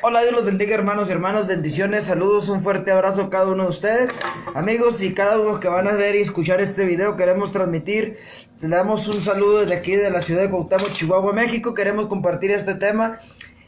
Hola, Dios los bendiga, hermanos y hermanas, bendiciones, saludos, un fuerte abrazo a cada uno de ustedes, amigos, y cada uno que van a ver y escuchar este video. Queremos transmitir, le damos un saludo desde aquí de la ciudad de Cuauhtémoc, Chihuahua, México. Queremos compartir este tema.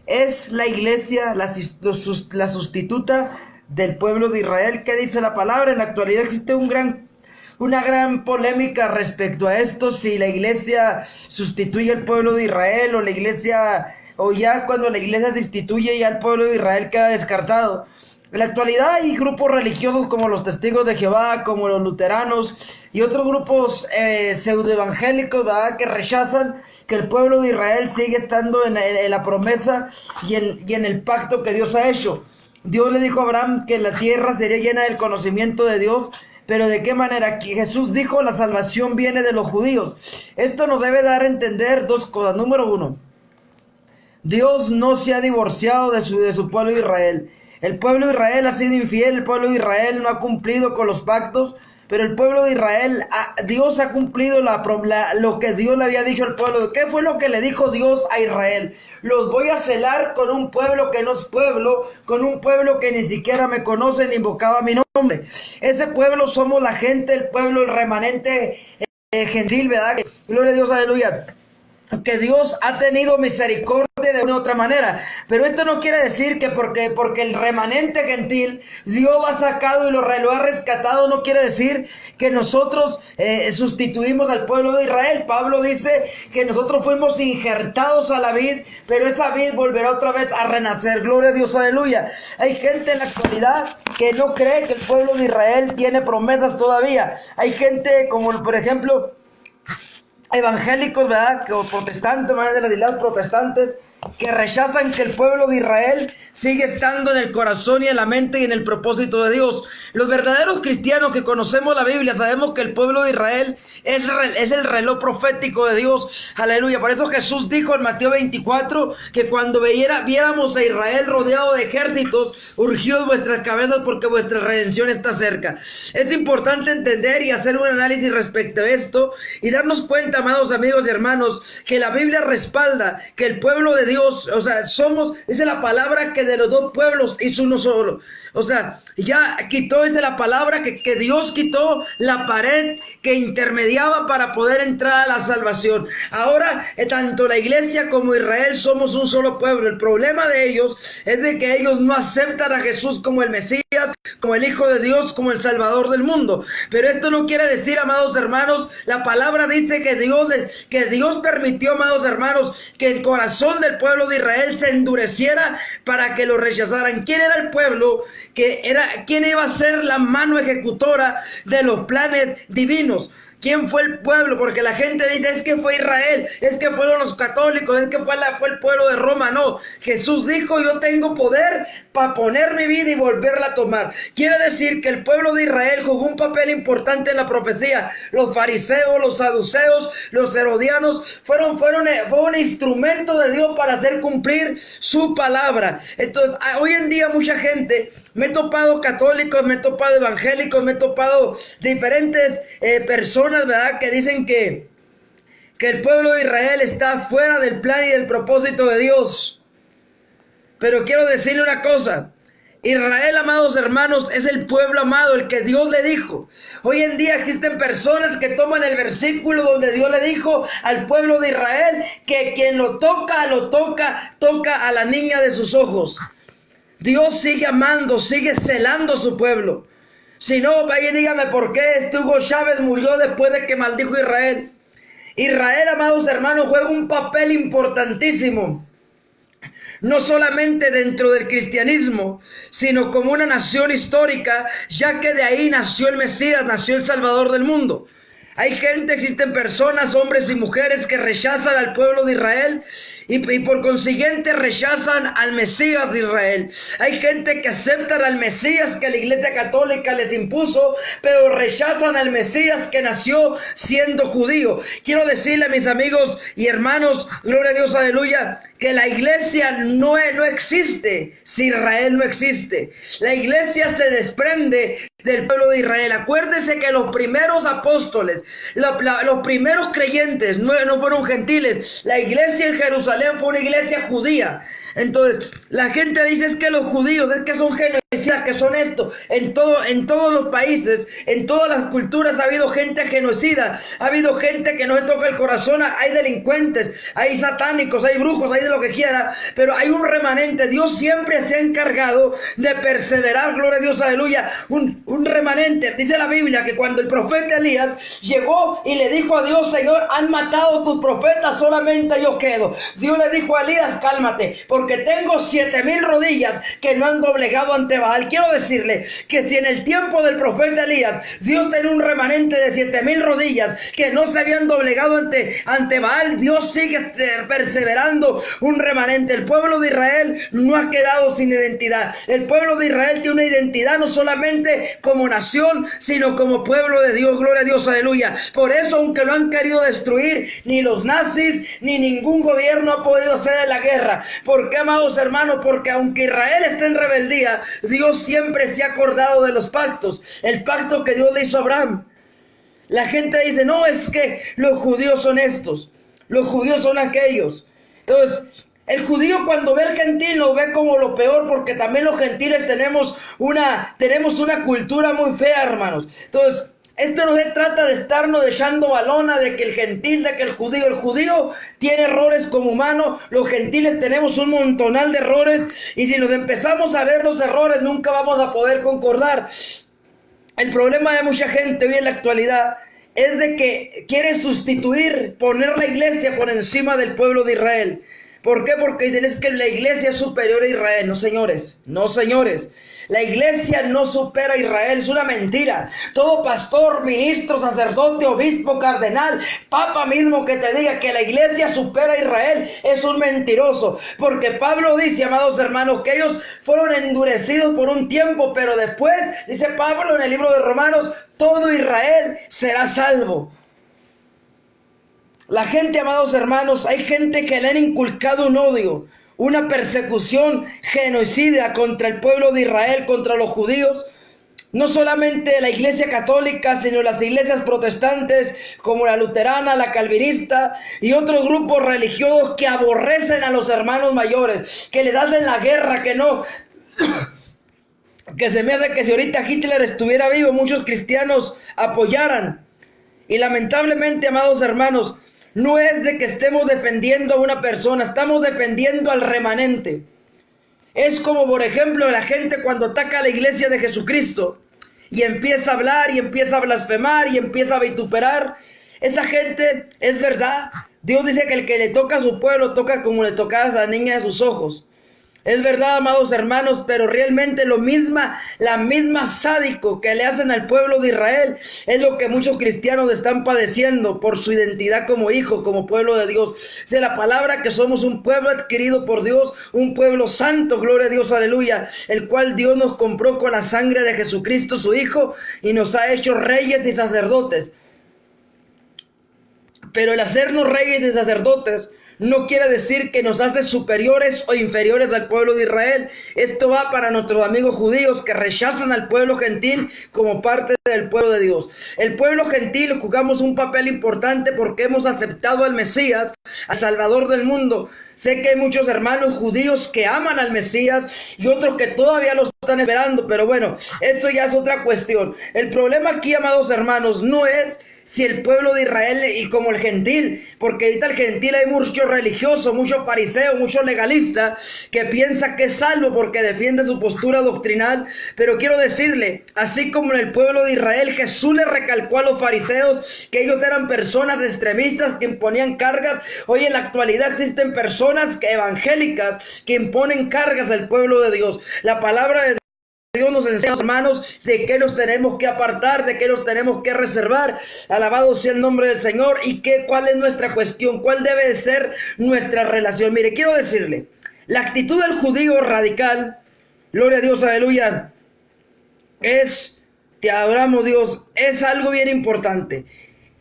¿Es la iglesia la sustituta del pueblo de Israel? ¿Qué dice la palabra? En la actualidad existe una gran polémica respecto a esto, si la iglesia sustituye al pueblo de Israel o la iglesia, o ya cuando la iglesia destituye ya el pueblo de Israel queda descartado. En la actualidad hay grupos religiosos como los Testigos de Jehová, como los luteranos y otros grupos pseudoevangélicos, ¿verdad?, que rechazan que el pueblo de Israel sigue estando en la promesa y en el pacto que Dios ha hecho. Dios le dijo a Abraham que la tierra sería llena del conocimiento de Dios. Pero ¿de qué manera? Que Jesús dijo: la salvación viene de los judíos. Esto nos debe dar a entender dos cosas. Número uno, Dios no se ha divorciado de su pueblo de Israel. El pueblo de Israel ha sido infiel, el pueblo de Israel no ha cumplido con los pactos, pero el pueblo de Israel, Dios ha cumplido lo que Dios le había dicho al pueblo. ¿Qué fue lo que le dijo Dios a Israel? Los voy a celar con un pueblo que no es pueblo, con un pueblo que ni siquiera me conoce ni invocaba mi nombre. Ese pueblo somos la gente, el pueblo, el remanente gentil, ¿verdad? Gloria a Dios, aleluya. Que Dios ha tenido misericordia de una u otra manera, pero esto no quiere decir que porque el remanente gentil Dios lo ha sacado y lo ha rescatado, no quiere decir que nosotros sustituimos al pueblo de Israel. Pablo dice que nosotros fuimos injertados a la vid, pero esa vid volverá otra vez a renacer. Gloria a Dios, aleluya. Hay gente en la actualidad que no cree que el pueblo de Israel tiene promesas todavía. Hay gente como por ejemplo evangélicos, ¿verdad?, o protestantes, de las iglesias protestantes, que rechazan que el pueblo de Israel sigue estando en el corazón y en la mente y en el propósito de Dios. Los verdaderos cristianos que conocemos la Biblia sabemos que el pueblo de Israel es el reloj profético de Dios. Aleluya. Por eso Jesús dijo en Mateo 24 que cuando viéramos a Israel rodeado de ejércitos, urgíos vuestras cabezas porque vuestra redención está cerca. Es importante entender y hacer un análisis respecto a esto y darnos cuenta, amados amigos y hermanos, que la Biblia respalda que el pueblo de Dios, o sea, dice la palabra que de los dos pueblos hizo uno solo. O sea, ya quitó, desde la palabra que Dios quitó la pared que intermediaba para poder entrar a la salvación. Ahora, tanto la iglesia como Israel somos un solo pueblo. El problema de ellos es de que ellos no aceptan a Jesús como el Mesías, como el Hijo de Dios, como el Salvador del mundo. Pero esto no quiere decir, amados hermanos, la palabra dice que Dios permitió, amados hermanos, que el corazón del pueblo de Israel se endureciera para que lo rechazaran. ¿Quién era el pueblo? ¿Quién iba a ser la mano ejecutora de los planes divinos? ¿Quién fue el pueblo? Porque la gente dice, es que fue Israel, es que fueron los católicos, es que fue el pueblo de Roma. No, Jesús dijo: yo tengo poder para poner mi vida y volverla a tomar. Quiere decir que el pueblo de Israel jugó un papel importante en la profecía. Los fariseos, los saduceos, los herodianos fueron un instrumento de Dios para hacer cumplir su palabra. Entonces, hoy en día mucha gente, me he topado católicos, me he topado evangélicos, me he topado diferentes personas, ¿verdad?, que dicen que el pueblo de Israel está fuera del plan y del propósito de Dios. Pero quiero decirle una cosa: Israel, amados hermanos, es el pueblo amado, el que Dios le dijo. Hoy en día existen personas que toman el versículo donde Dios le dijo al pueblo de Israel que quien lo toca a la niña de sus ojos. Dios sigue amando, sigue celando a su pueblo. Si no, vaya y dígame por qué Hugo Chávez murió después de que maldijo a Israel. Israel, amados hermanos, juega un papel importantísimo, no solamente dentro del cristianismo, sino como una nación histórica, ya que de ahí nació el Mesías, nació el Salvador del mundo. Hay gente, existen personas, hombres y mujeres, que rechazan al pueblo de Israel y por consiguiente rechazan al Mesías de Israel. Hay gente que aceptan al Mesías que la Iglesia Católica les impuso, pero rechazan al Mesías que nació siendo judío. Quiero decirle a mis amigos y hermanos, gloria a Dios, aleluya, que la iglesia no existe si Israel no existe. La iglesia se desprende del pueblo de Israel. Acuérdese que los primeros apóstoles, los primeros creyentes no fueron gentiles. La iglesia en Jerusalén fue una iglesia judía. Entonces, la gente dice es que los judíos, es que son genocidas, que son esto. En todos los países, en todas las culturas ha habido gente genocida, ha habido gente que no se toca el corazón, hay delincuentes, hay satánicos, hay brujos, hay de lo que quiera, pero hay un remanente. Dios siempre se ha encargado de perseverar, gloria a Dios, aleluya, un remanente. Dice la Biblia que cuando el profeta Elías llegó y le dijo a Dios, Señor, han matado a tus profetas, solamente yo quedo. Dios le dijo a Elías, cálmate, porque tengo 7,000 rodillas que no han doblegado ante Baal. Quiero decirle que si en el tiempo del profeta Elías Dios tenía un remanente de 7,000 rodillas que no se habían doblegado ante Baal, Dios sigue perseverando un remanente. El pueblo de Israel no ha quedado sin identidad. El pueblo de Israel tiene una identidad no solamente como nación, sino como pueblo de Dios. Gloria a Dios, aleluya. Por eso, aunque lo han querido destruir, ni los nazis ni ningún gobierno ha podido hacer la guerra. ¿Por qué, amados hermanos? Porque aunque Israel esté en rebeldía, Dios siempre se ha acordado de los pactos. El pacto que Dios le hizo a Abraham. La gente dice, no, es que los judíos son estos, los judíos son aquellos. Entonces, el judío cuando ve al gentil lo ve como lo peor, porque también los gentiles tenemos una cultura muy fea, hermanos. Entonces, esto no se trata de estarnos echando balona de que el gentil, de que el judío tiene errores como humano, los gentiles tenemos un montonal de errores, y si nos empezamos a ver los errores nunca vamos a poder concordar. El problema de mucha gente hoy en la actualidad es de que quiere sustituir, poner la iglesia por encima del pueblo de Israel. ¿Por qué? Porque dicen es que la iglesia es superior a Israel. No, señores, no, señores. La iglesia no supera a Israel, es una mentira. Todo pastor, ministro, sacerdote, obispo, cardenal, papa mismo que te diga que la iglesia supera a Israel es un mentiroso. Porque Pablo dice, amados hermanos, que ellos fueron endurecidos por un tiempo, pero después, dice Pablo en el libro de Romanos, todo Israel será salvo. La gente, amados hermanos, hay gente que le han inculcado un odio, una persecución genocida contra el pueblo de Israel, contra los judíos. No solamente la iglesia católica, sino las iglesias protestantes como la luterana, la calvinista y otros grupos religiosos que aborrecen a los hermanos mayores, que les hacen la guerra, que no... que se me hace que si ahorita Hitler estuviera vivo, muchos cristianos apoyaran. Y lamentablemente, amados hermanos, no es de que estemos defendiendo a una persona, estamos defendiendo al remanente. Es como, por ejemplo, la gente cuando ataca a la iglesia de Jesucristo y empieza a hablar y empieza a blasfemar y empieza a vituperar. Esa gente, es verdad, Dios dice que el que le toca a su pueblo toca como le tocaba a esa niña de sus ojos. Es verdad, amados hermanos, pero realmente la misma sádico que le hacen al pueblo de Israel es lo que muchos cristianos están padeciendo por su identidad como hijos, como pueblo de Dios. De la palabra que somos un pueblo adquirido por Dios, un pueblo santo, gloria a Dios, aleluya, el cual Dios nos compró con la sangre de Jesucristo, su Hijo, y nos ha hecho reyes y sacerdotes. Pero el hacernos reyes y sacerdotes no quiere decir que nos hace superiores o inferiores al pueblo de Israel. Esto va para nuestros amigos judíos que rechazan al pueblo gentil como parte del pueblo de Dios. El pueblo gentil jugamos un papel importante porque hemos aceptado al Mesías, al Salvador del mundo. Sé que hay muchos hermanos judíos que aman al Mesías y otros que todavía lo están esperando, pero bueno, esto ya es otra cuestión. El problema aquí, amados hermanos, no es si el pueblo de Israel y como el gentil, porque ahorita el gentil hay mucho religioso, mucho fariseo, mucho legalista que piensa que es salvo porque defiende su postura doctrinal. Pero quiero decirle, así como en el pueblo de Israel Jesús le recalcó a los fariseos que ellos eran personas extremistas que imponían cargas, hoy en la actualidad existen personas evangélicas que imponen cargas al pueblo de Dios. La palabra de Dios nos enseña, hermanos, de qué nos tenemos que apartar, de qué nos tenemos que reservar. Alabado sea el nombre del Señor. Y cuál es nuestra cuestión, cuál debe de ser nuestra relación. Mire, quiero decirle, la actitud del judío radical, gloria a Dios, aleluya, te adoramos Dios, es algo bien importante.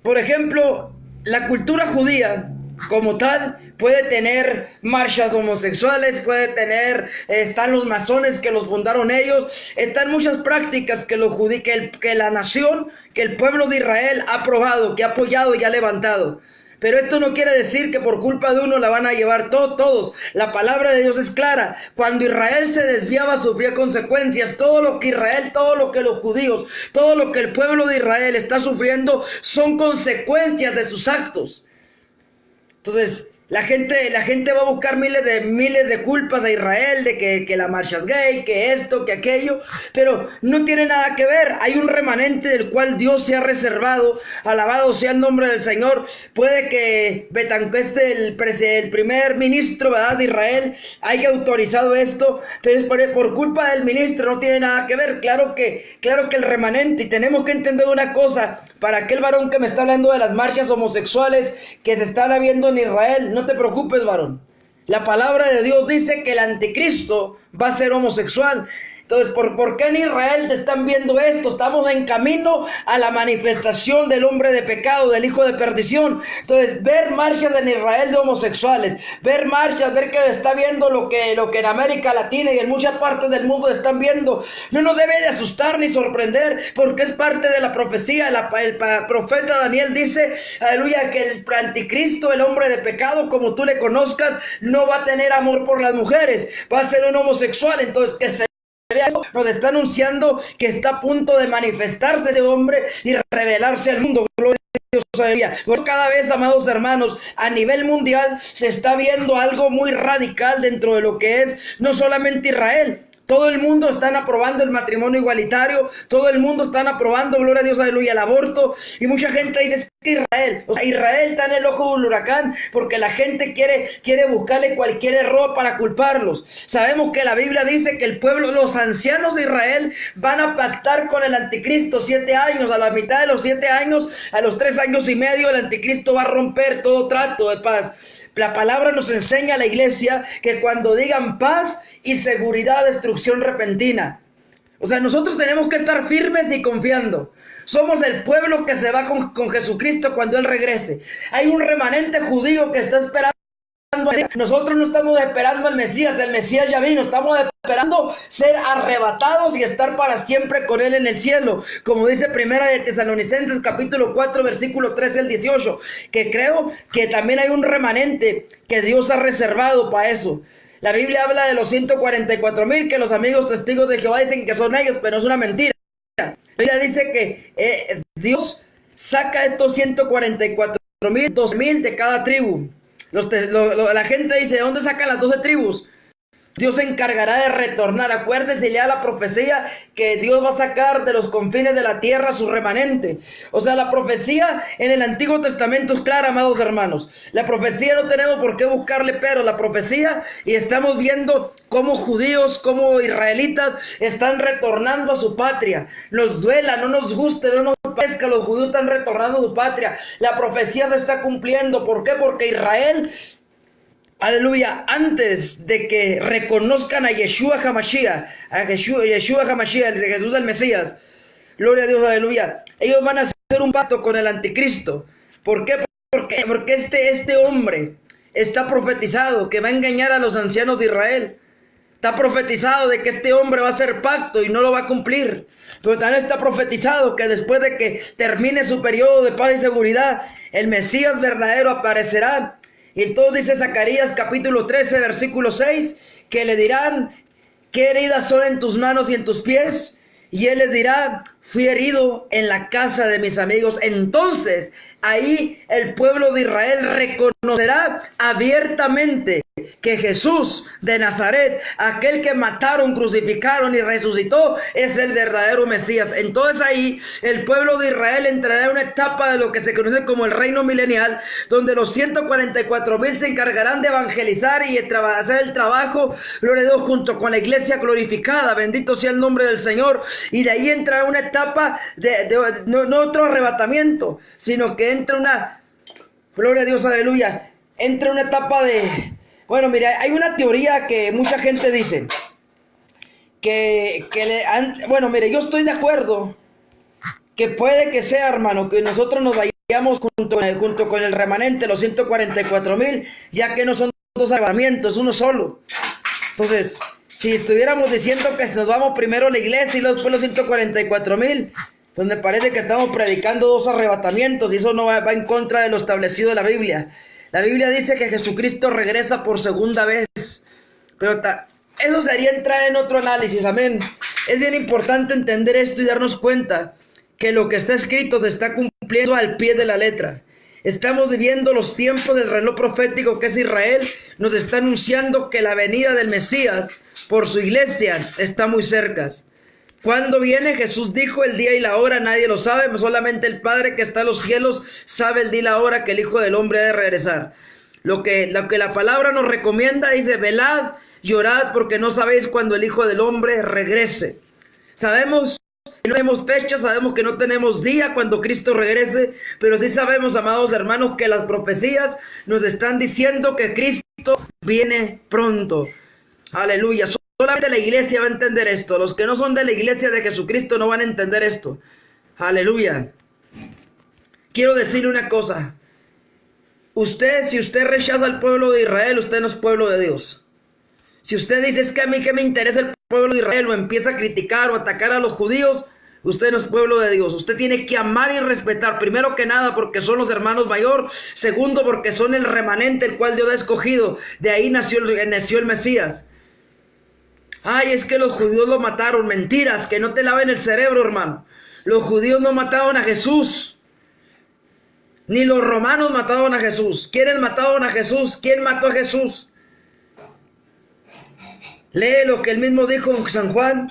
Por ejemplo, la cultura judía como tal puede tener marchas homosexuales, están los masones que los fundaron ellos, están muchas prácticas que la nación, que el pueblo de Israel ha aprobado, que ha apoyado y ha levantado. Pero esto no quiere decir que por culpa de uno la van a llevar todos. La palabra de Dios es clara. Cuando Israel se desviaba, sufría consecuencias. Todo lo que Israel, todo lo que los judíos, todo lo que el pueblo de Israel está sufriendo son consecuencias de sus actos. Entonces, la gente va a buscar miles de culpas a Israel, de que la marcha es gay, que esto, que aquello, pero no tiene nada que ver. Hay un remanente del cual Dios se ha reservado. Alabado sea el nombre del Señor. Puede que Betancourt, el primer ministro, ¿verdad?, de Israel, haya autorizado esto, pero es por culpa del ministro, no tiene nada que ver. Claro que el remanente, y tenemos que entender una cosa, para aquel varón que me está hablando de las marchas homosexuales que se están habiendo en Israel, no te preocupes, varón. La palabra de Dios dice que el anticristo va a ser homosexual. Entonces, ¿por qué en Israel te están viendo esto? Estamos en camino a la manifestación del hombre de pecado, del hijo de perdición. Entonces, ver marchas en Israel de homosexuales, ver que está viendo lo que en América Latina y en muchas partes del mundo están viendo, no nos debe de asustar ni sorprender, porque es parte de la profecía. El profeta Daniel dice, aleluya, que el anticristo, el hombre de pecado, como tú le conozcas, no va a tener amor por las mujeres, va a ser un homosexual. Entonces, que se nos está anunciando que está a punto de manifestarse ese hombre y revelarse al mundo. Gloria a Dios. Cada vez, amados hermanos, a nivel mundial se está viendo algo muy radical dentro de lo que es no solamente Israel. Todo el mundo están aprobando el matrimonio igualitario, todo el mundo están aprobando, gloria a Dios, aleluya, el aborto, y mucha gente dice, es que Israel está en el ojo del huracán, porque la gente quiere buscarle cualquier error para culparlos. Sabemos que la Biblia dice que el pueblo, los ancianos de Israel, van a pactar con el anticristo 7 años, a la mitad de los 7 años, a los 3 años y medio, el anticristo va a romper todo trato de paz. La palabra nos enseña a la iglesia que cuando digan paz y seguridad, destrucción repentina. O sea, nosotros tenemos que estar firmes y confiando. Somos el pueblo que se va con Jesucristo cuando Él regrese. Hay un remanente judío que está esperando. Nosotros no estamos esperando al Mesías, el Mesías ya vino, estamos esperando ser arrebatados y estar para siempre con Él en el cielo, como dice Primera de Tesalonicenses capítulo 4 versículo 13 al 18, que creo que también hay un remanente que Dios ha reservado para eso. La Biblia habla de los 144,000 que los amigos testigos de Jehová dicen que son ellos, pero es una mentira. La Biblia dice que Dios saca estos 144,000, 12,000 de cada tribu. La gente dice, ¿de dónde sacan las 12 tribus? Dios se encargará de retornar. Acuérdese, lea la profecía que Dios va a sacar de los confines de la tierra su remanente. O sea, la profecía en el Antiguo Testamento es clara, amados hermanos. La profecía no tenemos por qué buscarle pero. La profecía, y estamos viendo cómo judíos, cómo israelitas están retornando a su patria. Nos duela, no nos guste, no nos parezca, los judíos están retornando a su patria. La profecía se está cumpliendo. ¿Por qué? Porque Israel, aleluya, antes de que reconozcan a Yeshua HaMashiach, Jesús el Mesías, gloria a Dios, aleluya, ellos van a hacer un pacto con el anticristo. ¿Por qué? Porque este hombre está profetizado que va a engañar a los ancianos de Israel. Está profetizado de que este hombre va a hacer pacto y no lo va a cumplir. Pero también está profetizado que después de que termine su periodo de paz y seguridad, el Mesías verdadero aparecerá. Y entonces dice Zacarías capítulo 13 versículo 6 que le dirán, ¿qué heridas son en tus manos y en tus pies? Y él les dirá, fui herido en la casa de mis amigos. Entonces ahí el pueblo de Israel reconocerá abiertamente que Jesús de Nazaret, aquel que mataron, crucificaron y resucitó, es el verdadero Mesías. Entonces ahí el pueblo de Israel entrará en una etapa de lo que se conoce como el reino milenial, donde los 144,000 se encargarán de evangelizar y hacer el trabajo, gloria a Dios, junto con la iglesia glorificada. Bendito sea el nombre del Señor. Y de ahí entrará una etapa no otro arrebatamiento, sino que entra una, gloria a Dios, aleluya, entra una etapa de... Bueno, mira, hay una teoría que mucha gente dice bueno, mire, yo estoy de acuerdo que puede que sea, hermano, que nosotros nos vayamos junto con el remanente, los 144,000, ya que no son 2 arrebatamientos, uno solo. Entonces, si estuviéramos diciendo que nos vamos primero a la iglesia y luego después los 144,000, donde parece que estamos predicando dos arrebatamientos y eso no va en contra de lo establecido en la Biblia. La Biblia dice que Jesucristo regresa por segunda vez, pero eso sería entrar en otro análisis, amén. Es bien importante entender esto y darnos cuenta que lo que está escrito se está cumpliendo al pie de la letra. Estamos viviendo los tiempos del reloj profético que es Israel. Nos está anunciando que la venida del Mesías por su iglesia está muy cerca. ¿Cuándo viene? Jesús dijo: el día y la hora nadie lo sabe, solamente el Padre que está en los cielos sabe el día y la hora que el Hijo del Hombre ha de regresar. Lo que la palabra nos recomienda, dice: velad, llorad, porque no sabéis cuándo el Hijo del Hombre regrese. Sabemos que no tenemos fecha, sabemos que no tenemos día cuando Cristo regrese, pero sí sabemos, amados hermanos, que las profecías nos están diciendo que Cristo viene pronto. Aleluya. Solamente la iglesia va a entender esto. Los que no son de la iglesia de Jesucristo no van a entender esto. Aleluya. Quiero decirle una cosa. Si usted rechaza al pueblo de Israel, usted no es pueblo de Dios. Si usted dice: es que a mí que me interesa el pueblo de Israel, o empieza a criticar o atacar a los judíos, usted no es pueblo de Dios. Usted tiene que amar y respetar, primero que nada porque son los hermanos mayor, segundo porque son el remanente el cual Dios ha escogido. De ahí nació el Mesías. Ay, es que los judíos lo mataron. Mentiras, que no te laven el cerebro, hermano. Los judíos no mataron a Jesús. Ni los romanos mataron a Jesús. ¿Quiénes mataron a Jesús? ¿Quién mató a Jesús? Lee lo que él mismo dijo en San Juan: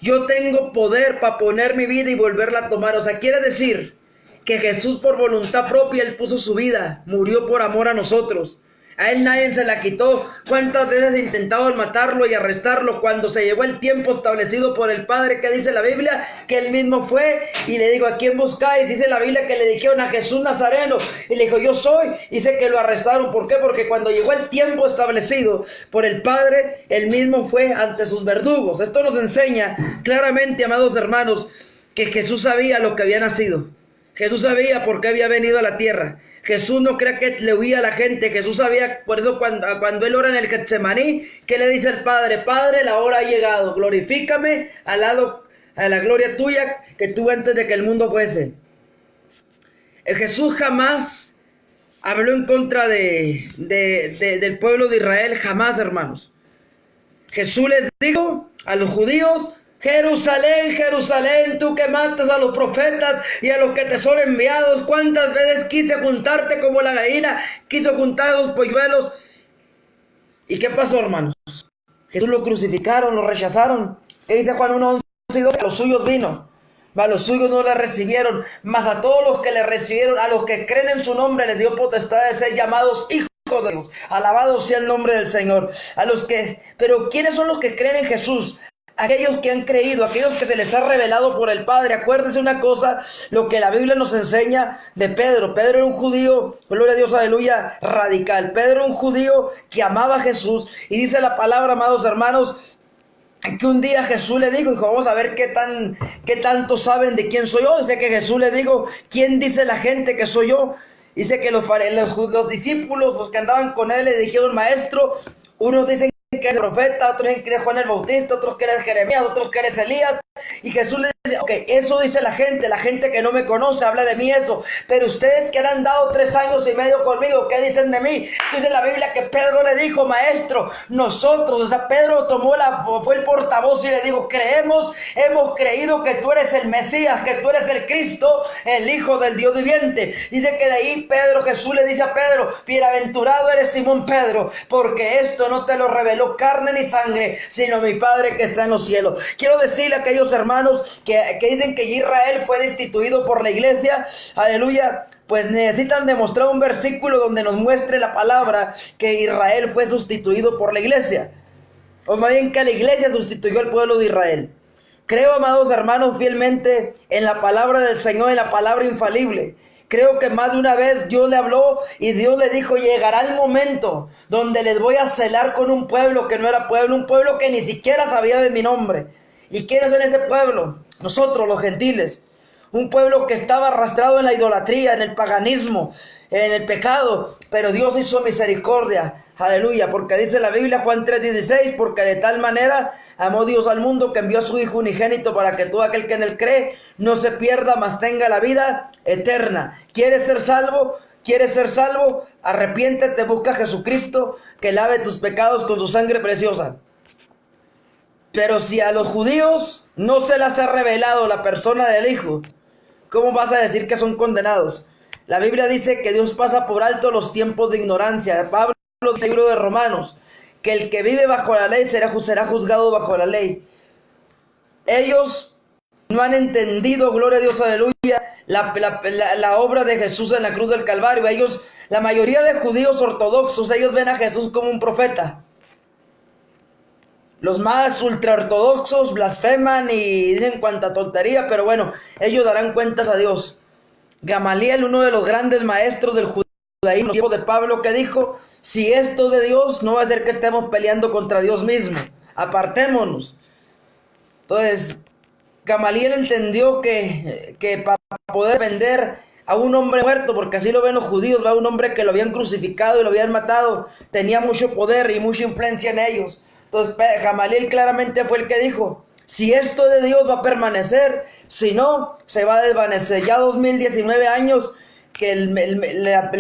yo tengo poder para poner mi vida y volverla a tomar. O sea, quiere decir que Jesús por voluntad propia, él puso su vida, murió por amor a nosotros. A él nadie se la quitó. ¿Cuántas veces intentaron matarlo y arrestarlo cuando se llegó el tiempo establecido por el Padre? ¿Qué dice la Biblia? Que él mismo fue y le dijo: ¿a quién buscáis? Dice la Biblia que le dijeron: a Jesús Nazareno. Y le dijo: yo soy. Dice que lo arrestaron. ¿Por qué? Porque cuando llegó el tiempo establecido por el Padre, él mismo fue ante sus verdugos. Esto nos enseña claramente, amados hermanos, que Jesús sabía lo que había nacido. Jesús sabía por qué había venido a la tierra. Jesús no crea que le huía a la gente. Jesús sabía, por eso cuando él ora en el Getsemaní, ¿qué le dice al Padre? Padre, la hora ha llegado, glorifícame a la gloria tuya que tuve antes de que el mundo fuese. Jesús jamás habló en contra del pueblo de Israel, jamás, hermanos. Jesús les dijo a los judíos: Jerusalén, Jerusalén, tú que matas a los profetas y a los que te son enviados, ¿cuántas veces quise juntarte como la gallina quiso juntar a los polluelos? ¿Y qué pasó, hermanos? Jesús lo crucificaron, lo rechazaron. ¿Qué dice Juan 1:11-12? A los suyos vino, mas los suyos no le recibieron, mas a todos los que le recibieron, a los que creen en su nombre, les dio potestad de ser llamados hijos de Dios. Alabado sea el nombre del Señor. Pero ¿quiénes son los que creen en Jesús? Aquellos que han creído, aquellos que se les ha revelado por el Padre. Acuérdense una cosa, lo que la Biblia nos enseña de Pedro. Pedro era un judío, gloria a Dios, aleluya, radical. Pedro era un judío que amaba a Jesús. Y dice la palabra, amados hermanos, que un día Jesús le dijo: vamos a ver qué tanto saben de quién soy yo. Dice que Jesús le dijo: ¿quién dice la gente que soy yo? Dice que los discípulos, los que andaban con él, le dijeron: maestro, unos dicen que eres profeta, otros dicen que eres Juan el Bautista, otros que eres Jeremías, otros que eres Elías. Y Jesús le dice: ok, eso dice la gente que no me conoce, habla de mí eso. Pero ustedes que han andado 3 años y medio conmigo, ¿qué dicen de mí? Dice la Biblia que Pedro le dijo: maestro, nosotros, o sea, Pedro fue el portavoz y le dijo: creemos, hemos creído que tú eres el Mesías, que tú eres el Cristo, el Hijo del Dios viviente. Dice que de ahí Jesús le dice a Pedro: bienaventurado eres Simón Pedro, porque esto no te lo reveló carne ni sangre, sino mi Padre que está en los cielos. Quiero decirle a aquellos hermanos que dicen que Israel fue destituido por la iglesia, aleluya, pues necesitan demostrar un versículo donde nos muestre la palabra que Israel fue sustituido por la iglesia, o más bien que la iglesia sustituyó al pueblo de Israel. Creo, amados hermanos, fielmente en la palabra del Señor, en la palabra infalible. Creo que más de una vez Dios le habló y Dios le dijo: llegará el momento donde les voy a celar con un pueblo que no era pueblo, un pueblo que ni siquiera sabía de mi nombre. ¿Y quiénes son ese pueblo? Nosotros, los gentiles. Un pueblo que estaba arrastrado en la idolatría, en el paganismo, en el pecado, pero Dios hizo misericordia, aleluya, porque dice la Biblia, Juan 3:16, porque de tal manera amó Dios al mundo que envió a su Hijo unigénito para que todo aquel que en él cree no se pierda, mas tenga la vida eterna. ¿Quieres ser salvo? ¿Quieres ser salvo? Arrepiéntete, busca a Jesucristo que lave tus pecados con su sangre preciosa. Pero si a los judíos no se les ha revelado la persona del Hijo, ¿cómo vas a decir que son condenados? La Biblia dice que Dios pasa por alto los tiempos de ignorancia. Pablo dice en el libro de Romanos que el que vive bajo la ley será juzgado bajo la ley. Ellos no han entendido, gloria a Dios, aleluya, la obra de Jesús en la cruz del Calvario. La mayoría de judíos ortodoxos, ellos ven a Jesús como un profeta. Los más ultraortodoxos blasfeman y dicen cuanta tontería, pero bueno, ellos darán cuentas a Dios. Gamaliel, uno de los grandes maestros del judaísmo, tiempo de Pablo, que dijo, si esto es de Dios, no va a ser que estemos peleando contra Dios mismo, apartémonos. Entonces, Gamaliel entendió que para poder defender a un hombre muerto, porque así lo ven los judíos, va un hombre que lo habían crucificado y lo habían matado, tenía mucho poder y mucha influencia en ellos. Entonces Gamaliel claramente fue el que dijo, si esto de Dios va a permanecer, si no, se va a desvanecer. Ya 2019 años que el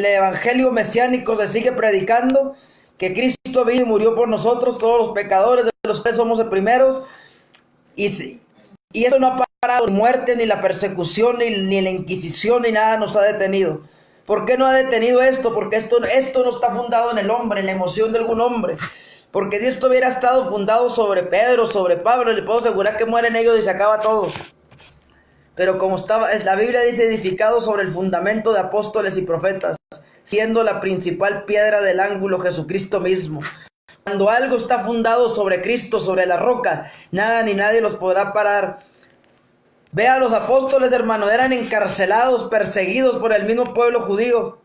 evangelio mesiánico se sigue predicando, que Cristo vino y murió por nosotros, todos los pecadores, de los que somos los primeros, y eso no ha parado, ni muerte, ni la persecución, ni la Inquisición, ni nada nos ha detenido. ¿Por qué no ha detenido esto? Porque esto no está fundado en el hombre, en la emoción de algún hombre. Porque si esto hubiera estado fundado sobre Pedro, sobre Pablo, le puedo asegurar que mueren ellos y se acaba todo. Pero como la Biblia dice, edificado sobre el fundamento de apóstoles y profetas, siendo la principal piedra del ángulo Jesucristo mismo. Cuando algo está fundado sobre Cristo, sobre la roca, nada ni nadie los podrá parar. Vean, los apóstoles, hermano, eran encarcelados, perseguidos por el mismo pueblo judío.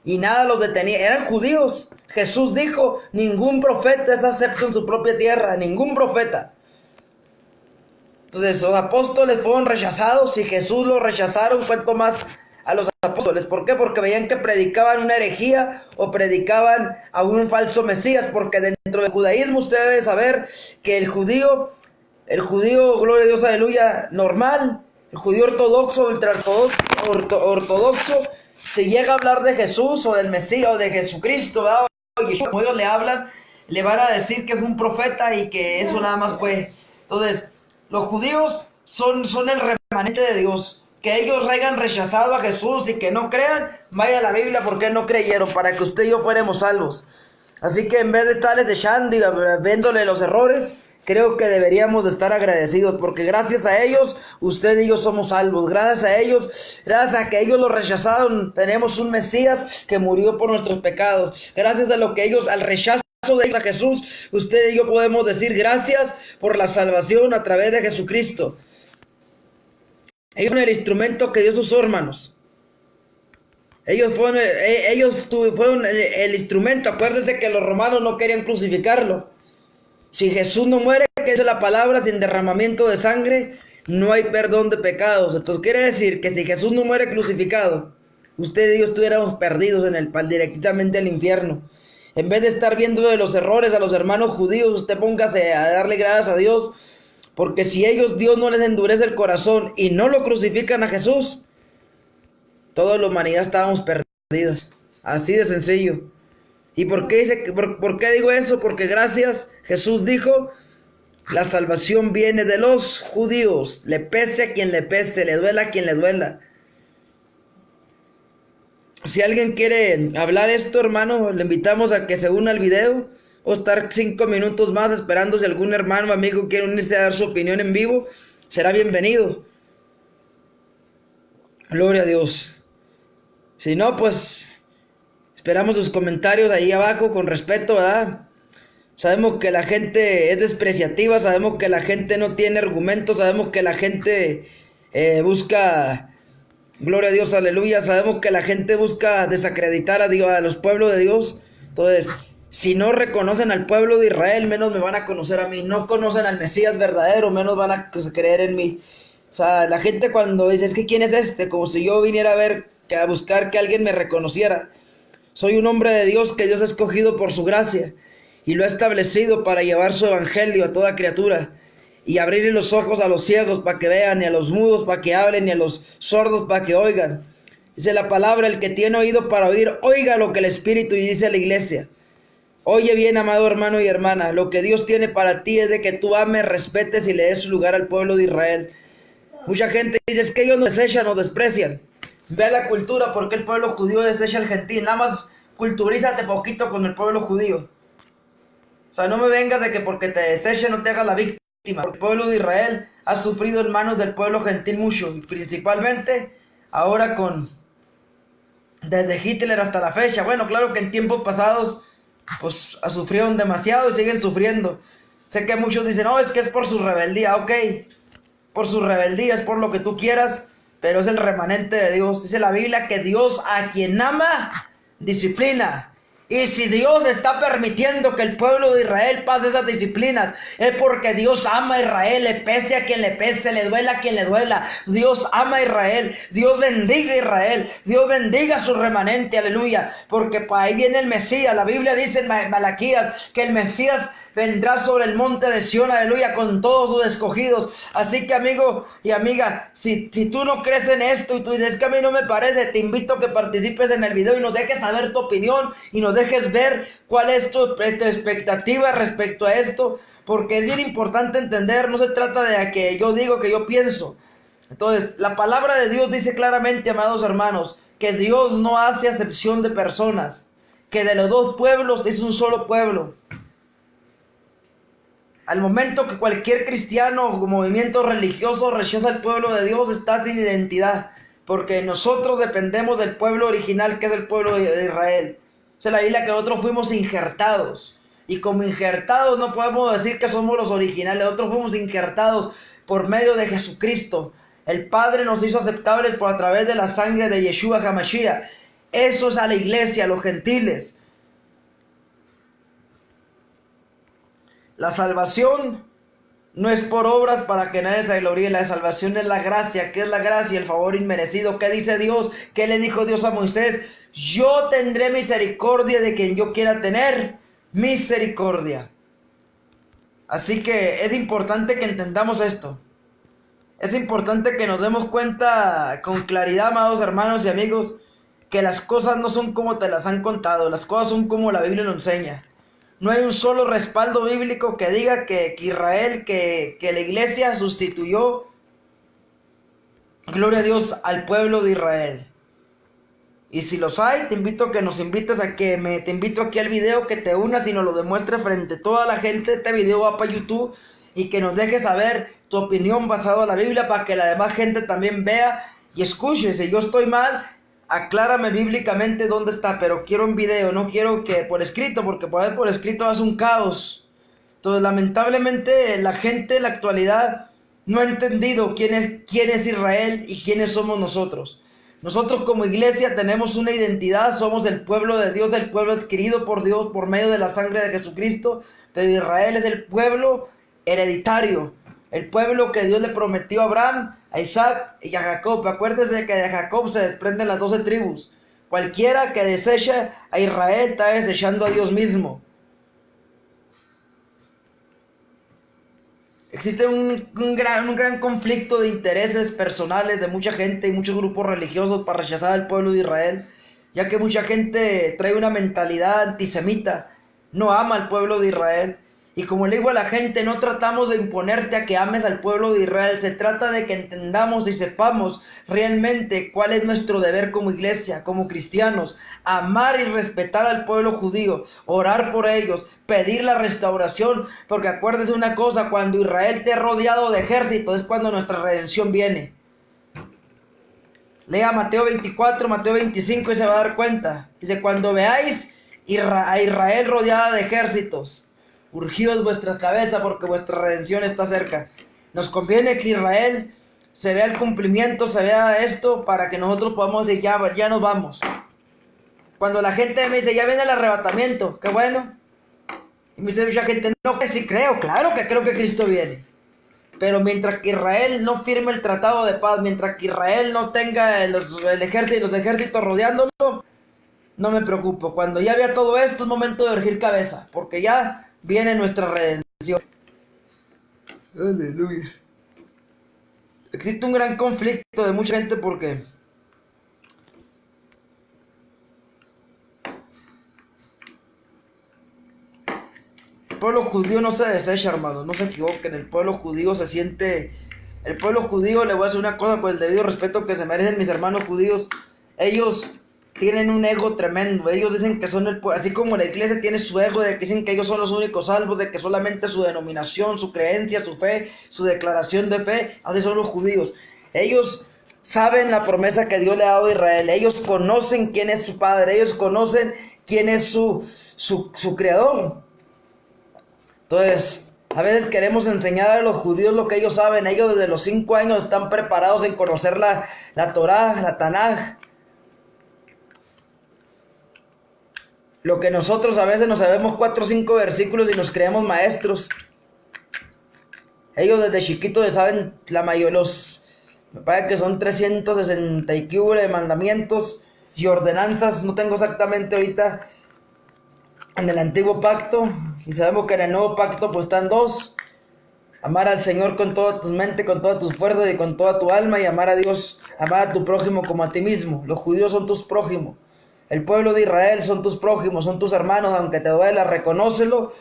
Y nada los detenía, eran judíos. Jesús dijo, ningún profeta es acepto en su propia tierra, ningún profeta. Entonces los apóstoles fueron rechazados y Jesús los rechazaron, cuanto más a los apóstoles. ¿Por qué? Porque veían que predicaban una herejía o predicaban a un falso Mesías, porque dentro del judaísmo usted debe saber que el judío, gloria a Dios, aleluya, normal, el judío ortodoxo, ortodoxo, si llega a hablar de Jesús o del Mesías o de Jesucristo, ¿verdad? Como ellos le hablan, le van a decir que es un profeta y que eso nada más fue. Entonces, los judíos son el remanente de Dios. Que ellos hayan rechazado a Jesús y que no crean, vaya a la Biblia porque no creyeron, para que usted y yo fuéramos salvos. Así que en vez de estarles echando y viéndole los errores, creo que deberíamos de estar agradecidos, porque gracias a ellos, usted y yo somos salvos. Gracias a ellos, gracias a que ellos lo rechazaron, tenemos un Mesías que murió por nuestros pecados. Gracias a lo que ellos, al rechazo de ellos a Jesús, usted y yo podemos decir gracias por la salvación a través de Jesucristo. Ellos fueron el instrumento que Dios usó, hermanos. Ellos fueron el instrumento. Acuérdense que los romanos no querían crucificarlo. Si Jesús no muere, que es la palabra, sin derramamiento de sangre, no hay perdón de pecados. Entonces quiere decir que si Jesús no muere crucificado, usted y yo estuviéramos perdidos directamente al infierno. En vez de estar viendo de los errores a los hermanos judíos, usted póngase a darle gracias a Dios. Porque si Dios no les endurece el corazón y no lo crucifican a Jesús, toda la humanidad estábamos perdidas. Así de sencillo. ¿Y por qué digo eso? Porque gracias, Jesús dijo, la salvación viene de los judíos. Le pese a quien le pese, le duela a quien le duela. Si alguien quiere hablar esto, hermano, le invitamos a que se una al video. O estar 5 minutos más esperando si algún hermano o amigo quiere unirse a dar su opinión en vivo, será bienvenido. Gloria a Dios. Si no, pues esperamos sus comentarios ahí abajo con respeto, ¿verdad? Sabemos que la gente es despreciativa, sabemos que la gente no tiene argumentos, sabemos que la gente busca, gloria a Dios, aleluya, sabemos que la gente busca desacreditar a Dios, a los pueblos de Dios. Entonces, si no reconocen al pueblo de Israel, menos me van a conocer a mí. No conocen al Mesías verdadero, menos van a creer en mí. O sea, la gente cuando dice, es que ¿quién es este? Como si yo viniera a ver a buscar que alguien me reconociera. Soy un hombre de Dios que Dios ha escogido por su gracia y lo ha establecido para llevar su evangelio a toda criatura y abrirle los ojos a los ciegos para que vean, y a los mudos para que hablen, y a los sordos para que oigan. Dice la palabra: el que tiene oído para oír, oiga lo que el Espíritu dice a la iglesia. Oye bien, amado hermano y hermana, lo que Dios tiene para ti es de que tú ames, respetes y le des su lugar al pueblo de Israel. Mucha gente dice: es que ellos nos desechan, nos desprecian. Ve a la cultura, porque el pueblo judío desecha al gentil. Nada más culturízate poquito con el pueblo judío. O sea, no me vengas de que porque te desechen no te hagas la víctima. Porque el pueblo de Israel ha sufrido en manos del pueblo gentil mucho, y principalmente ahora desde Hitler hasta la fecha. Bueno, claro que en tiempos pasados pues sufrieron demasiado y siguen sufriendo. Sé que muchos dicen: no, es que es por su rebeldía. Ok, por su rebeldía, es por lo que tú quieras, pero es el remanente de Dios. Dice la Biblia que Dios a quien ama, disciplina. Y si Dios está permitiendo que el pueblo de Israel pase esas disciplinas, es porque Dios ama a Israel, le pese a quien le pese, le duela a quien le duela. Dios ama a Israel, Dios bendiga a Israel, Dios bendiga a su remanente, aleluya. Porque para ahí viene el Mesías. La Biblia dice en Malaquías que el Mesías vendrá sobre el monte de Sión, aleluya, con todos sus escogidos. Así que, amigo y amiga, si tú no crees en esto y tú dices: que a mí no me parece, te invito a que participes en el video y nos dejes saber tu opinión y nos dejes ver cuál es tu expectativa respecto a esto, porque es bien importante entender. No se trata de que yo digo, que yo pienso. Entonces, la palabra de Dios dice claramente, amados hermanos, que Dios no hace acepción de personas, que de los dos pueblos es un solo pueblo. Al momento que cualquier cristiano o movimiento religioso rechaza al pueblo de Dios, está sin identidad, porque nosotros dependemos del pueblo original, que es el pueblo de Israel. Dice la Biblia que nosotros fuimos injertados, y como injertados no podemos decir que somos los originales. Nosotros fuimos injertados por medio de Jesucristo. El Padre nos hizo aceptables a través de la sangre de Yeshua HaMashiach. Eso es a la iglesia, a los gentiles. La salvación no es por obras para que nadie se gloríe. La salvación es la gracia. ¿Qué es la gracia? El favor inmerecido. ¿Qué dice Dios? ¿Qué le dijo Dios a Moisés? Yo tendré misericordia de quien yo quiera tener misericordia. Así que es importante que entendamos esto. Es importante que nos demos cuenta con claridad, amados hermanos y amigos, que las cosas no son como te las han contado. Las cosas son como la Biblia nos enseña. No hay un solo respaldo bíblico que diga que Israel, que la iglesia sustituyó, gloria a Dios, al pueblo de Israel. Y si los hay, te invito a que nos invites te invito aquí al video, que te unas y nos lo demuestres frente a toda la gente. Este video va para YouTube, y que nos dejes saber tu opinión basada en la Biblia, para que la demás gente también vea y escuche. Si yo estoy mal, aclárame bíblicamente dónde está, pero quiero un video, no quiero que por escrito, porque por escrito es un caos. Entonces, lamentablemente, la gente en la actualidad no ha entendido quién es Israel y quiénes somos nosotros. Nosotros como iglesia tenemos una identidad, somos el pueblo de Dios, el pueblo adquirido por Dios por medio de la sangre de Jesucristo, pero Israel es el pueblo hereditario. El pueblo que Dios le prometió a Abraham, a Isaac y a Jacob. Acuérdense que de Jacob se desprenden las 12 tribus. Cualquiera que desecha a Israel está desechando a Dios mismo. Existe un gran conflicto de intereses personales de mucha gente y muchos grupos religiosos para rechazar al pueblo de Israel, ya que mucha gente trae una mentalidad antisemita, no ama al pueblo de Israel. Y como le digo a la gente, no tratamos de imponerte a que ames al pueblo de Israel. Se trata de que entendamos y sepamos realmente cuál es nuestro deber como iglesia, como cristianos. Amar y respetar al pueblo judío, orar por ellos, pedir la restauración. Porque acuérdese una cosa, cuando Israel esté rodeado de ejército, es cuando nuestra redención viene. Lea Mateo 24, Mateo 25 y se va a dar cuenta. Dice: cuando veáis a Israel rodeada de ejércitos, urgíos vuestras cabezas, porque vuestra redención está cerca. Nos conviene que Israel se vea el cumplimiento, se vea esto, para que nosotros podamos decir: ya nos vamos. Cuando la gente me dice: ya viene el arrebatamiento, qué bueno. Y me dice mucha gente: no, que sí creo, claro que creo que Cristo viene. Pero mientras que Israel no firme el tratado de paz, mientras que Israel no tenga los ejércitos rodeándolo, no me preocupo. Cuando ya vea todo esto, es momento de erguir cabeza, porque ya viene nuestra redención. Aleluya. Existe un gran conflicto de mucha gente porque el pueblo judío no se desecha, hermanos, no se equivoquen. El pueblo judío se siente... El pueblo judío, le voy a decir una cosa con el debido respeto que se merecen mis hermanos judíos. Ellos tienen un ego tremendo. Ellos dicen que son el pueblo, así como la iglesia tiene su ego de que dicen que ellos son los únicos salvos, de que solamente su denominación, su creencia, su fe, su declaración de fe, así son los judíos. Ellos saben la promesa que Dios le ha dado a Israel. Ellos conocen quién es su padre. Ellos conocen quién es su creador. Entonces, a veces queremos enseñar a los judíos lo que ellos saben. Ellos desde los 5 años están preparados en conocer la Torá, la Tanaj. Lo que nosotros a veces nos sabemos 4 o 5 versículos y nos creemos maestros. Ellos desde chiquitos saben la mayoría, me parece que son 360 y de mandamientos y ordenanzas. No tengo exactamente ahorita en el antiguo pacto. Y sabemos que en el nuevo pacto pues están 2. Amar al Señor con toda tu mente, con todas tus fuerzas y con toda tu alma. Y amar a Dios, amar a tu prójimo como a ti mismo. Los judíos son tus prójimos. El pueblo de Israel son tus prójimos, son tus hermanos. Aunque te duela, reconócelo.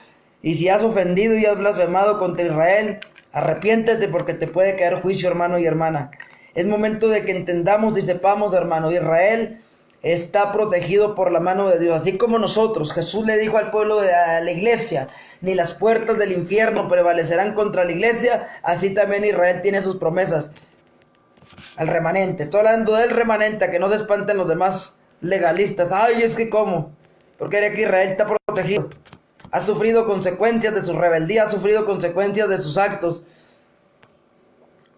Y si has ofendido y has blasfemado contra Israel, arrepiéntete porque te puede caer juicio, hermano y hermana. Es momento de que entendamos y sepamos, hermano, Israel está protegido por la mano de Dios, así como nosotros. Jesús le dijo al pueblo, a la iglesia, ni las puertas del infierno prevalecerán contra la iglesia. Así también Israel tiene sus promesas al remanente. Estoy hablando del remanente, a que no se espanten los demás legalistas. Ay, es que cómo, porque era que Israel está protegido. Ha sufrido consecuencias de su rebeldía, ha sufrido consecuencias de sus actos,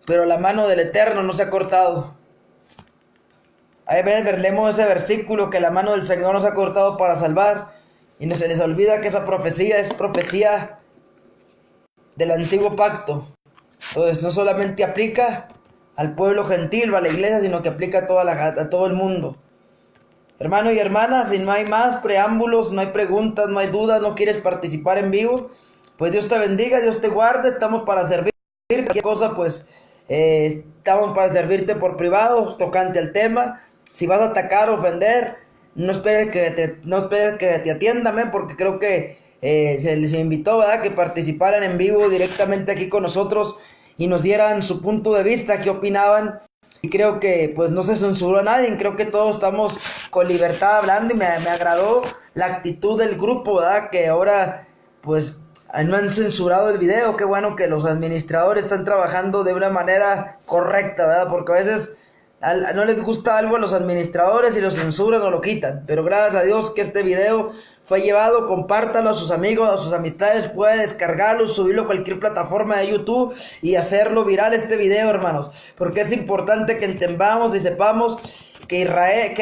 pero la mano del Eterno no se ha cortado. A veces leemos ese versículo que la mano del Señor nos ha cortado para salvar y no se les olvida que esa profecía es profecía del antiguo pacto. Entonces no solamente aplica al pueblo gentil o a la iglesia, sino que aplica a todo el mundo. Hermano y hermana, si no hay más preámbulos, no hay preguntas, no hay dudas, no quieres participar en vivo, pues Dios te bendiga, Dios te guarde. Estamos para servir. Cualquier cosa, pues estamos para servirte por privado, tocante al tema. Si vas a atacar o ofender, no esperes que te atiendan, porque creo que se les invitó, ¿verdad?, que participaran en vivo directamente aquí con nosotros y nos dieran su punto de vista, qué opinaban. Y creo que pues no se censuró a nadie, creo que todos estamos con libertad hablando y me agradó la actitud del grupo, ¿verdad?, que ahora pues no han censurado el video. Qué bueno que los administradores están trabajando de una manera correcta, ¿verdad?, porque a veces no les gusta algo a los administradores y lo censuran o lo quitan. Pero gracias a Dios que este video fue llevado. Compártalo a sus amigos, a sus amistades. Puede descargarlo, subirlo a cualquier plataforma de YouTube y hacerlo viral este video, hermanos, porque es importante que entendamos y sepamos que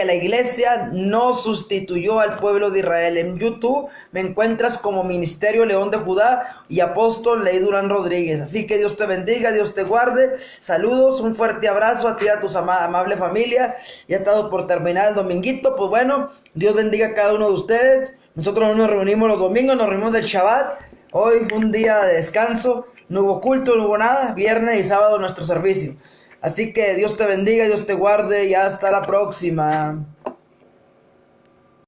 la iglesia no sustituyó al pueblo de Israel. En YouTube me encuentras como Ministerio León de Judá y Apóstol Ley Durán Rodríguez. Así que Dios te bendiga, Dios te guarde. Saludos, un fuerte abrazo a ti y a tu amable familia. Ya ha estado por terminar el dominguito. Pues bueno, Dios bendiga a cada uno de ustedes. Nosotros no nos reunimos los domingos, nos reunimos del Shabbat. Hoy fue un día de descanso, no hubo culto, no hubo nada. Viernes y sábado nuestro servicio. Así que Dios te bendiga, Dios te guarde y hasta la próxima.